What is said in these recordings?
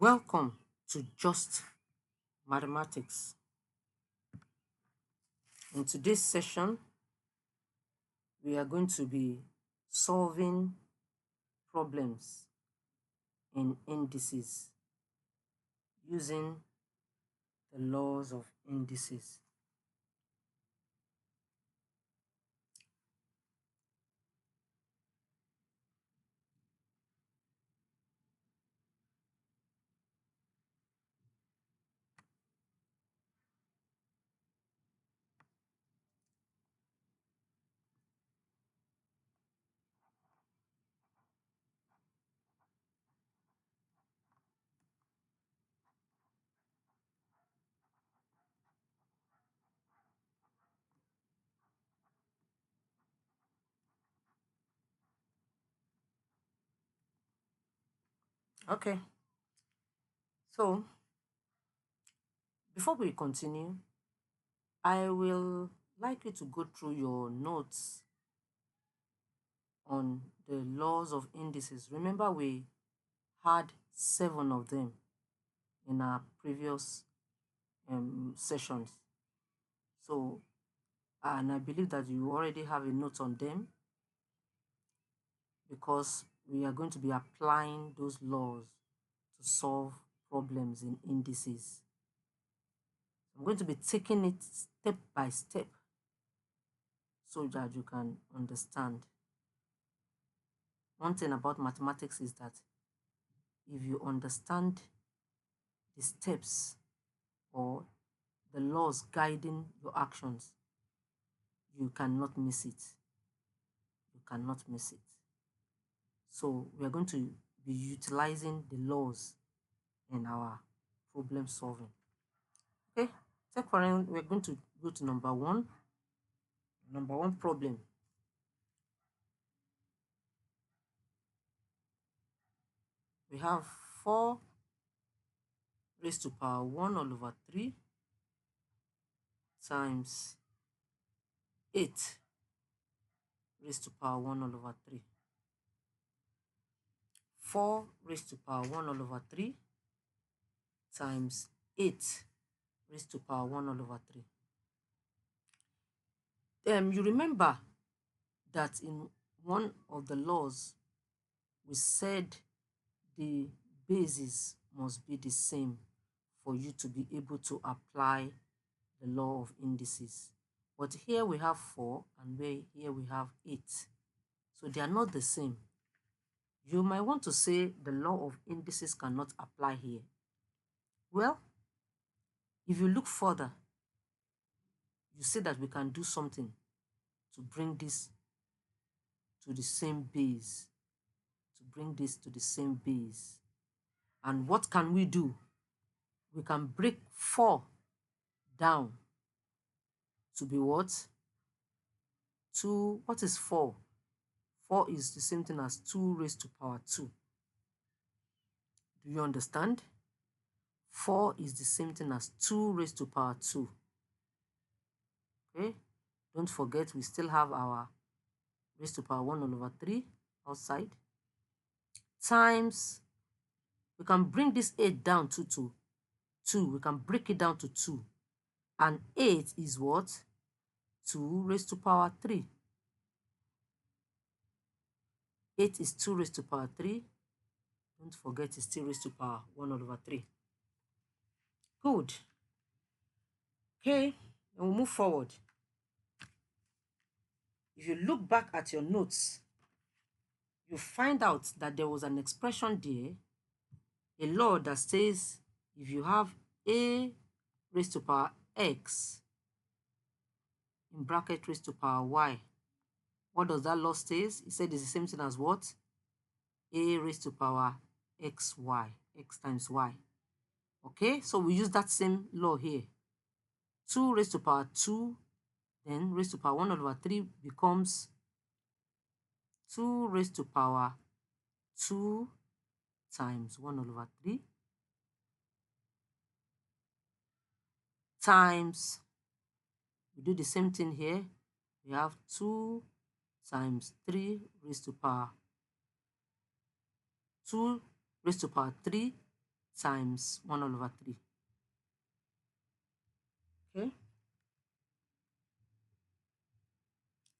Welcome to Just Mathematics. In today's session, we are going to be solving problems in indices using the laws of indices. Okay, so before we continue, I will like you to go through your notes on the laws of indices. Remember, we had 7 of them in our previous sessions. So, and I believe that you already have a note on them because we are going to be applying those laws to solve problems in indices. I'm going to be taking it step by step so that you can understand. One thing about mathematics is that if you understand the steps or the laws guiding your actions, you cannot miss it. You cannot miss it. So we are going to be utilizing the laws in our problem solving. Okay, take for example, we're going to go to number one. Number one problem. We have 4 raised to power 1 all over 3 times 8 raised to power 1 all over 3. 4 raised to power 1 all over 3 times 8 raised to power 1 all over 3. You remember that in one of the laws, we said the bases must be the same for you to be able to apply the law of indices. But here we have 4 and here we have 8. So they are not the same. You might want to say the law of indices cannot apply here. Well, if you look further, you see that we can do something to bring this to the same base. To bring this to the same base. And what can we do? We can break 4 down to be what? 2. What is 4? 4 is the same thing as 2 raised to power 2. Do you understand? 4 is the same thing as 2 raised to power 2. Okay? Don't forget, we still have our raised to power 1 all over 3 outside. Times, we can bring this 8 down to 2. We can break it down to 2. And 8 is what? 2 raised to power 3. 8 is 2 raised to power 3. Don't forget, it's still raised to power 1 all over 3. Good. Okay, and we'll move forward. If you look back at your notes, you find out that there was an expression there, a law that says if you have a raised to power x in bracket raised to power y, what does that law say? It said it's the same thing as what? A raised to power xy, x times y. Okay, so we use that same law here. 2 raised to power 2, then raised to power 1 over 3 becomes 2 raised to power 2 times 1 over 3 times, we do the same thing here, we have 2 times 3 raised to power 2 raised to power 3 times 1 all over 3. Okay, you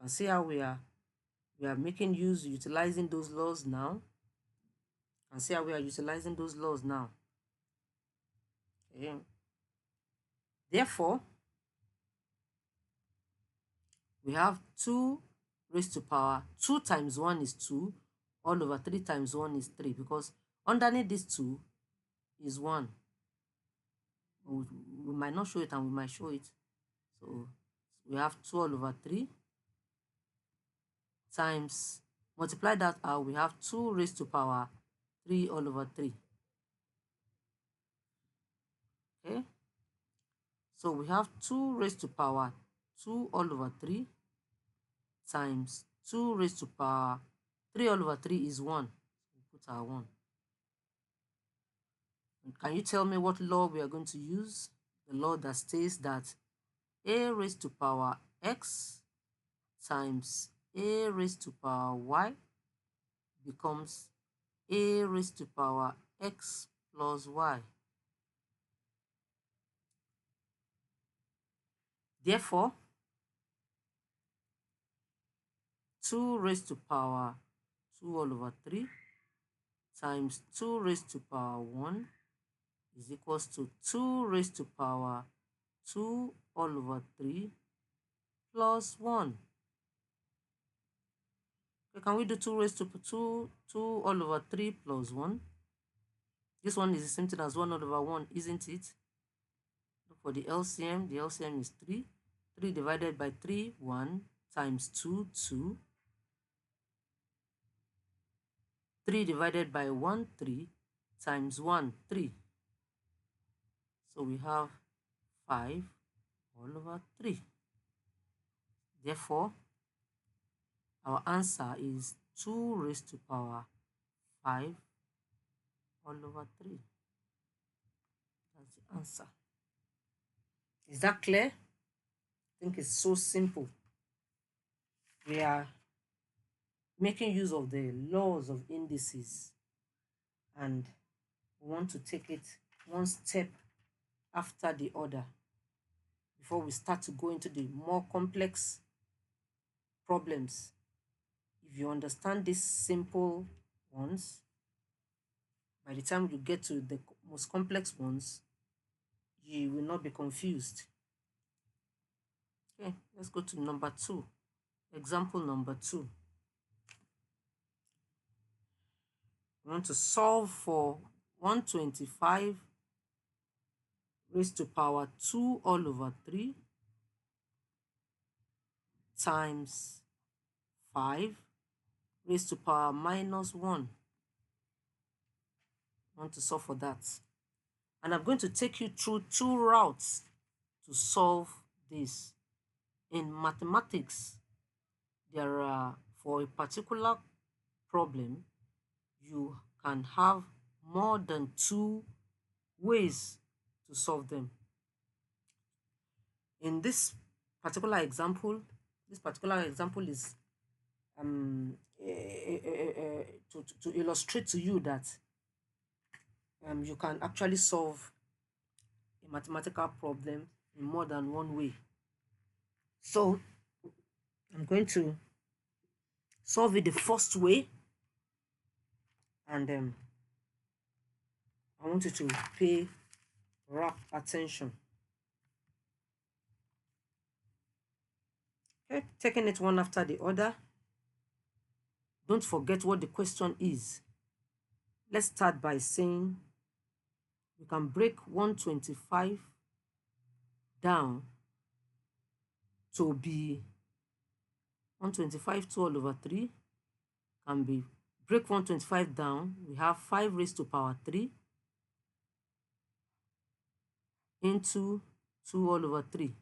can see how we are utilizing those laws now. And see how we are utilizing those laws now. Okay. Therefore, we have 2 raised to power 2 times 1 is 2, all over 3 times 1 is 3, because underneath this 2 is 1. We might not show it and we might show it. So we have 2 all over 3 times, multiply that out, we have 2 raised to power 3 all over 3. Okay, so we have 2 raised to power 2 all over 3 times 2 raised to power 3 all over 3 is 1. We put our 1. Can you tell me what law we are going to use? The law that states that a raised to power x times a raised to power y becomes a raised to power x plus y. Therefore, 2 raised to power 2 all over 3 times 2 raised to power 1 is equals to 2 raised to power 2 all over 3 plus 1. Okay, can we do 2 raised to 2 all over 3 plus 1? This one is the same thing as 1 all over 1, isn't it? For the LCM is 3. 3 divided by 3, 1, times 2, 2. 3 divided by 1, 3, times 1, 3. So we have 5 all over 3. Therefore, our answer is 2 raised to power 5 all over 3. That's the answer. Is that clear? I think it's so simple. We are making use of the laws of indices, and we want to take it one step after the other before we start to go into the more complex problems. If you understand these simple ones, by the time you get to the most complex ones, you will not be confused. Okay, let's go to number 2. Example number 2. We want to solve for 125 raised to power 2 all over 3 times 5 raised to power minus 1. I want to solve for that. And I'm going to take you through 2 routes to solve this. In mathematics, there are, for a particular problem, you can have more than 2 ways to solve them. In this particular example is to illustrate to you that you can actually solve a mathematical problem in more than one way. So I'm going to solve it the first way, and I want you to pay rapt attention. Okay, taking it one after the other. Don't forget what the question is. Let's start by saying you can break 125 down to be 125 2 all over 3 can be, break 125 down, we have 5 raised to power 3 into 2 all over 3,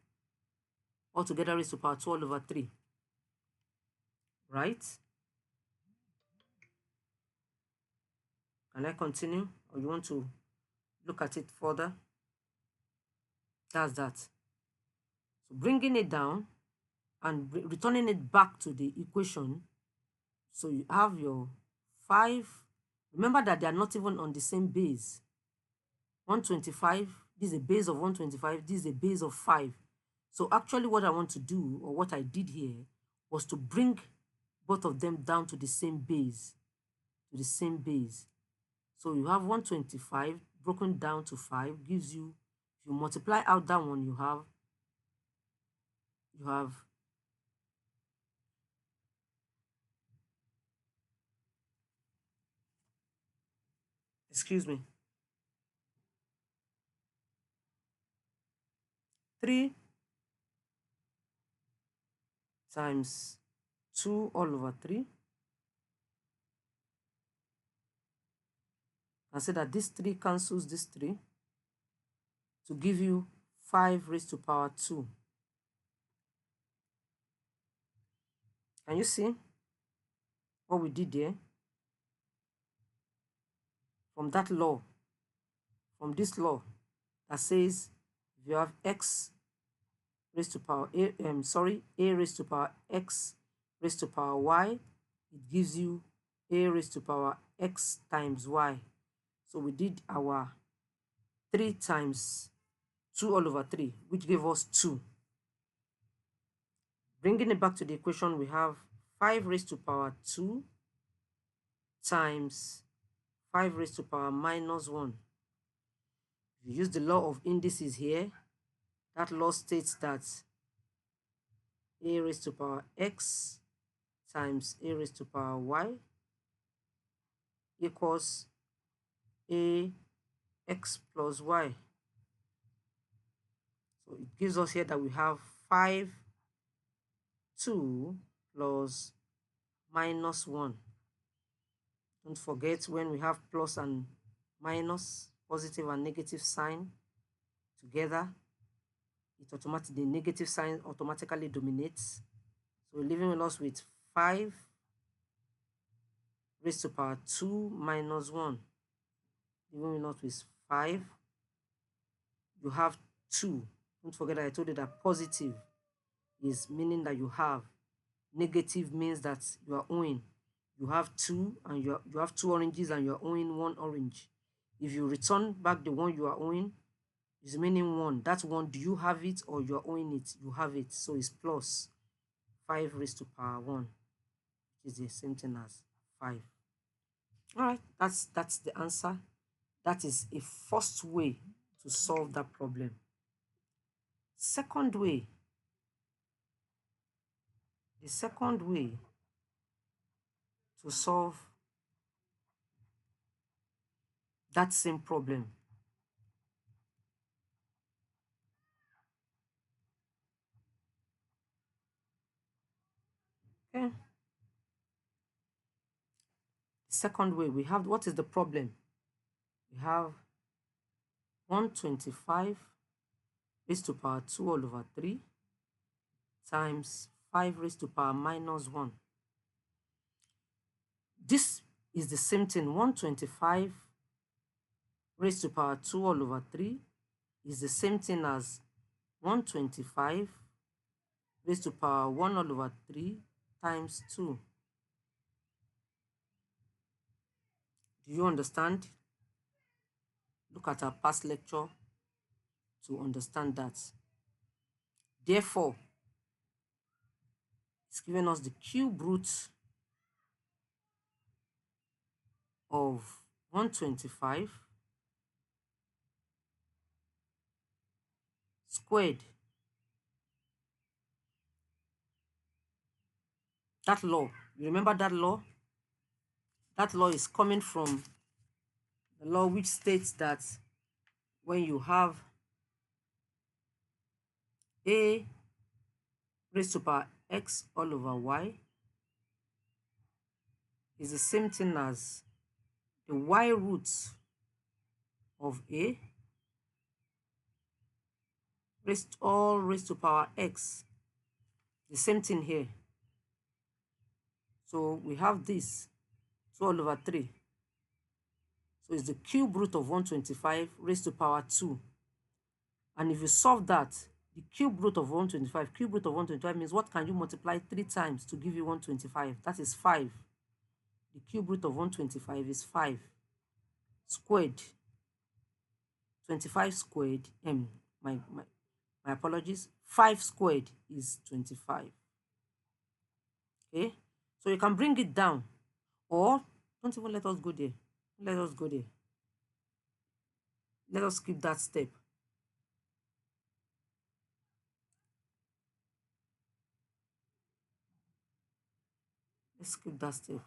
altogether raised to power 2 all over 3, right? Can I continue, or you want to look at it further? That's that. So bringing it down and returning it back to the equation, so you have your 5. Remember that they are not even on the same base. 125, this is a base of 125, this is a base of 5. So actually what I want to do, or what I did here, was to bring both of them down to the same base, So you have 125 broken down to 5 gives you, if you multiply out that one, you have excuse me, 3 times 2 all over 3. And say that this 3 cancels this 3 to give you 5 raised to power 2. Can you see what we did there? From that law, from this law that says if you have x raised to power a raised to power x raised to power y, it gives you a raised to power x times y. So we did our 3 times 2 all over 3, which gave us 2. Bringing it back to the equation, we have 5 raised to power 2 times 5 raised to power minus 1. If you use the law of indices here, that law states that a raised to power x times a raised to power y equals a x plus y. So it gives us here that we have 5, 2 plus minus 1. Don't forget, when we have plus and minus, positive and negative sign together, the negative sign automatically dominates. So we're leaving us with 5 raised to power 2 minus 1. Leaving us with 5. You have 2. Don't forget that I told you that positive is meaning that you have. Negative means that you are owing. You have 2 and you have 2 oranges and you are owing 1 orange. If you return back the one you are owing, is meaning 1. That 1, do you have it or you are owing it? You have it. So it's plus 5 raised to power 1, which is the same thing as 5. All right, that's the answer. That is a first way to solve that problem. Second way, the second way to solve that same problem okay. The second way, we have, what is the problem? We have 125 raised to power 2 all over 3 times 5 raised to power minus 1. This is the same thing. 125 raised to power 2 all over 3 is the same thing as 125 raised to power 1 all over 3 times 2. Do you understand? Look at our past lecture to understand that. Therefore, it's given us the cube root of 125 squared. That law, you remember that law? That law is coming from the law which states that when you have a raised to power x all over y is the same thing as the y root of a raised to power x. The same thing here. So we have this 2 all over 3. So it's the cube root of 125 raised to power 2. And if you solve that, the cube root of 125 means what can you multiply 3 times to give you 125? That is 5. The cube root of 125 is 5 squared. 25 squared, my apologies, 5 squared is 25. Okay, so you can bring it down, or don't even let us go there. Let us go there. Let us skip that step. Let's skip that step.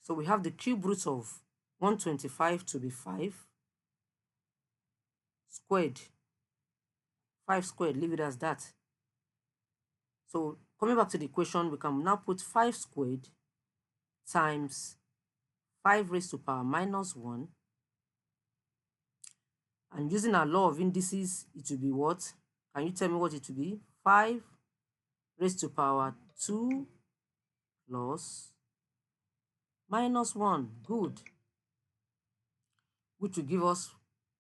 So we have the cube root of 125 to be 5 squared. 5 squared, leave it as that. So coming back to the equation, we can now put 5 squared times 5 raised to power minus 1. And using our law of indices, it will be what? Can you tell me what it will be? 5 raised to power 2 plus minus 1. Good. Which will give us,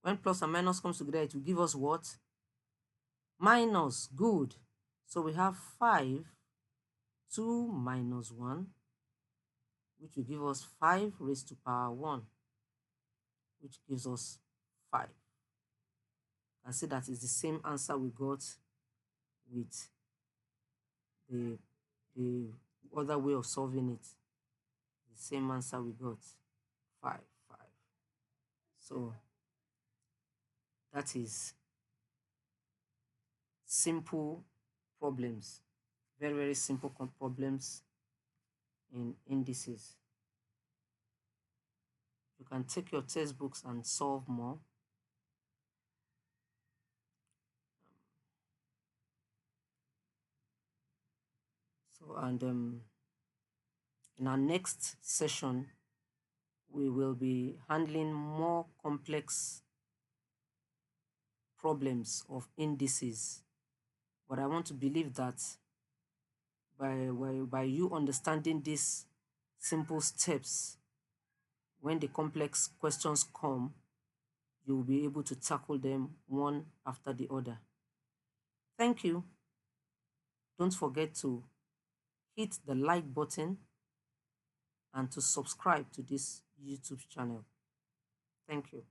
when plus and minus comes together, it will give us what? Minus. Good. So we have 5, 2 minus 1, which will give us 5 raised to power 1, which gives us 5. And see that is the same answer we got with the other way of solving it. The same answer we got, 5, 5. So that is simple problems, very, very simple problems in indices. You can take your textbooks and solve more. So, and in our next session, we will be handling more complex problems of indices. But I want to believe that by you understanding these simple steps, when the complex questions come, you will be able to tackle them one after the other. Thank you. Don't forget to hit the like button and to subscribe to this YouTube channel. Thank you.